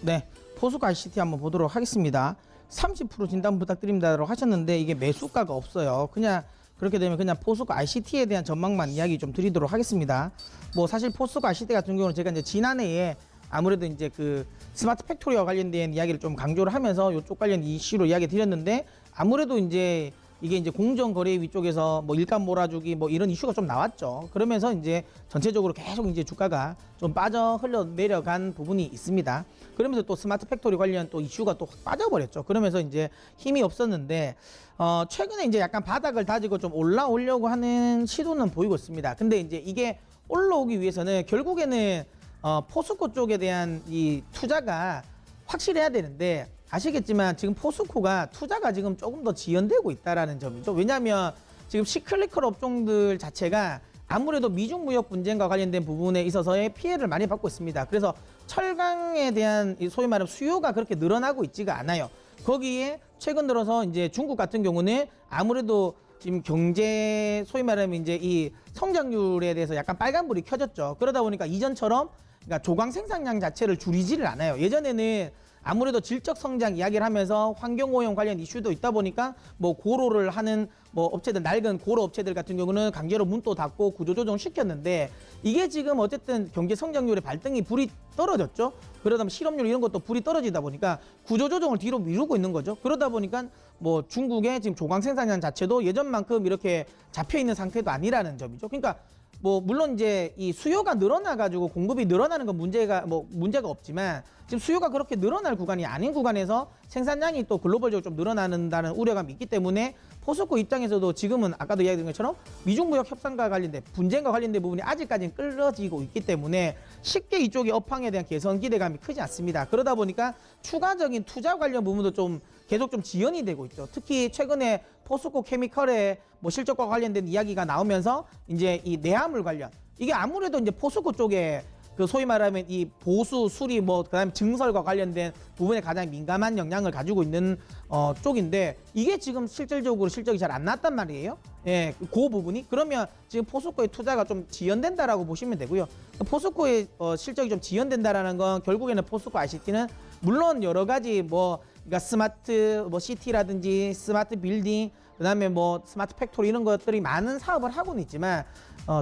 네, 포스코 ICT 한번 보도록 하겠습니다. 30% 진단 부탁드립니다라고 하셨는데 이게 매수가가 없어요. 그냥 그렇게 되면 그냥 포스코 ICT에 대한 전망만 이야기 좀 드리도록 하겠습니다. 뭐 사실 포스코 ICT 같은 경우는 제가 이제 지난해에 아무래도 이제 그 스마트 팩토리와 관련된 이야기를 좀 강조를 하면서 이쪽 관련 이슈로 이야기 드렸는데 아무래도 이제 이게 이제 공정거래위 쪽에서 뭐 일감 몰아주기 뭐 이런 이슈가 좀 나왔죠. 그러면서 이제 전체적으로 계속 이제 주가가 좀 빠져 흘러 내려간 부분이 있습니다. 그러면서 또 스마트 팩토리 관련 또 이슈가 또 확 빠져버렸죠. 그러면서 이제 힘이 없었는데 최근에 이제 약간 바닥을 다지고 좀 올라오려고 하는 시도는 보이고 있습니다. 근데 이제 이게 올라오기 위해서는 결국에는 포스코 쪽에 대한 이 투자가 확실해야 되는데 아시겠지만 지금 포스코가 투자가 지금 조금 더 지연되고 있다라는 점이죠. 왜냐하면 지금 시클리컬 업종들 자체가 아무래도 미중 무역 분쟁과 관련된 부분에 있어서의 피해를 많이 받고 있습니다. 그래서 철강에 대한 소위 말하는 수요가 그렇게 늘어나고 있지가 않아요. 거기에 최근 들어서 이제 중국 같은 경우는 아무래도 지금 경제 소위 말하면 이제 이 성장률에 대해서 약간 빨간불이 켜졌죠. 그러다 보니까 이전처럼 그러니까 조강 생산량 자체를 줄이지를 않아요. 예전에는 아무래도 질적 성장 이야기를 하면서 환경오염 관련 이슈도 있다 보니까 뭐 고로를 하는 뭐 업체들, 낡은 고로 업체들 같은 경우는 강제로 문도 닫고 구조조정 시켰는데 이게 지금 어쨌든 경제 성장률의 발등이 불이 떨어졌죠. 그러다 보면 실업률 이런 것도 불이 떨어지다 보니까 구조조정을 뒤로 미루고 있는 거죠. 그러다 보니까 뭐 중국의 지금 조강 생산량 자체도 예전만큼 이렇게 잡혀 있는 상태도 아니라는 점이죠. 그러니까 뭐 물론 이제 이 수요가 늘어나 가지고 공급이 늘어나는 건 문제가 없지만 지금 수요가 그렇게 늘어날 구간이 아닌 구간에서 생산량이 또 글로벌적으로 좀 늘어나는다는 우려감이 있기 때문에 포스코 입장에서도 지금은 아까도 이야기드린 것처럼 미중무역 협상과 관련된 분쟁과 관련된 부분이 아직까지는 끌어지고 있기 때문에 쉽게 이쪽의 업황에 대한 개선 기대감이 크지 않습니다. 그러다 보니까 추가적인 투자 관련 부분도 좀 계속 좀 지연이 되고 있죠. 특히 최근에 포스코 케미컬의 뭐 실적과 관련된 이야기가 나오면서 이제 이 내화물 관련 이게 아무래도 이제 포스코 쪽에 그 소위 말하면 이 보수, 수리 뭐 그다음에 증설과 관련된 부분에 가장 민감한 영향을 가지고 있는 쪽인데 이게 지금 실질적으로 실적이 잘 안 났단 말이에요. 예, 그 부분이 그러면 지금 포스코의 투자가 좀 지연된다라고 보시면 되고요. 포스코의 실적이 좀 지연된다라는 건 결국에는 포스코 ICT는 물론 여러 가지 뭐 그러니까 스마트 뭐 시티라든지 스마트 빌딩 그다음에 뭐 스마트 팩토리 이런 것들이 많은 사업을 하고는 있지만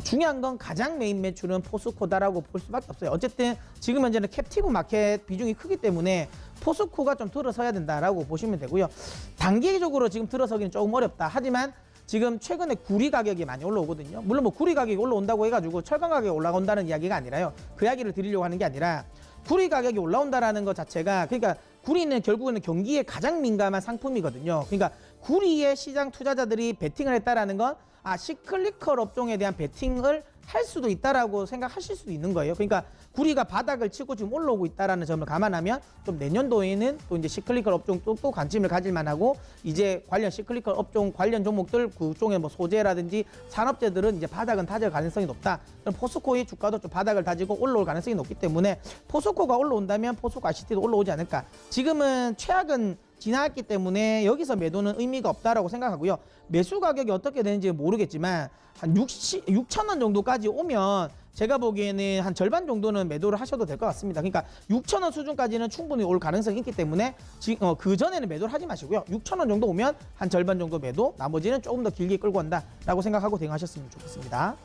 중요한 건 가장 메인 매출은 포스코다라고 볼 수밖에 없어요. 어쨌든 지금 현재는 캡티브 마켓 비중이 크기 때문에 포스코가 좀 들어서야 된다라고 보시면 되고요. 단기적으로 지금 들어서기는 조금 어렵다. 하지만 지금 최근에 구리 가격이 많이 올라오거든요. 물론 뭐 구리 가격이 올라온다고 해가지고 철강 가격이 올라온다는 이야기가 아니라요. 그 이야기를 드리려고 하는 게 아니라 구리 가격이 올라온다라는 것 자체가 그러니까 구리는 결국에는 경기에 가장 민감한 상품이거든요. 그러니까 구리의 시장 투자자들이 베팅을 했다라는 건 시클리컬 업종에 대한 베팅을 할 수도 있다라고 생각하실 수도 있는 거예요. 그러니까 구리가 바닥을 치고 지금 올라오고 있다라는 점을 감안하면 좀 내년도에는 또 이제 시클리컬 업종 또 관심을 가질 만하고 이제 관련 시클리컬 업종 관련 종목들 그쪽에 뭐 소재라든지 산업재들은 이제 바닥은 다질 가능성이 높다. 그럼 포스코의 주가도 좀 바닥을 다지고 올라올 가능성이 높기 때문에 포스코가 올라온다면 포스코 ICT도 올라오지 않을까. 지금은 최악은 지나갔기 때문에 여기서 매도는 의미가 없다라고 생각하고요. 매수 가격이 어떻게 되는지 모르겠지만 한 6,000원 정도까지 오면 제가 보기에는 한 절반 정도는 매도를 하셔도 될 것 같습니다. 그러니까 6,000원 수준까지는 충분히 올 가능성이 있기 때문에 그 전에는 매도를 하지 마시고요. 6,000원 정도 오면 한 절반 정도 매도, 나머지는 조금 더 길게 끌고 간다라고 생각하고 대응하셨으면 좋겠습니다.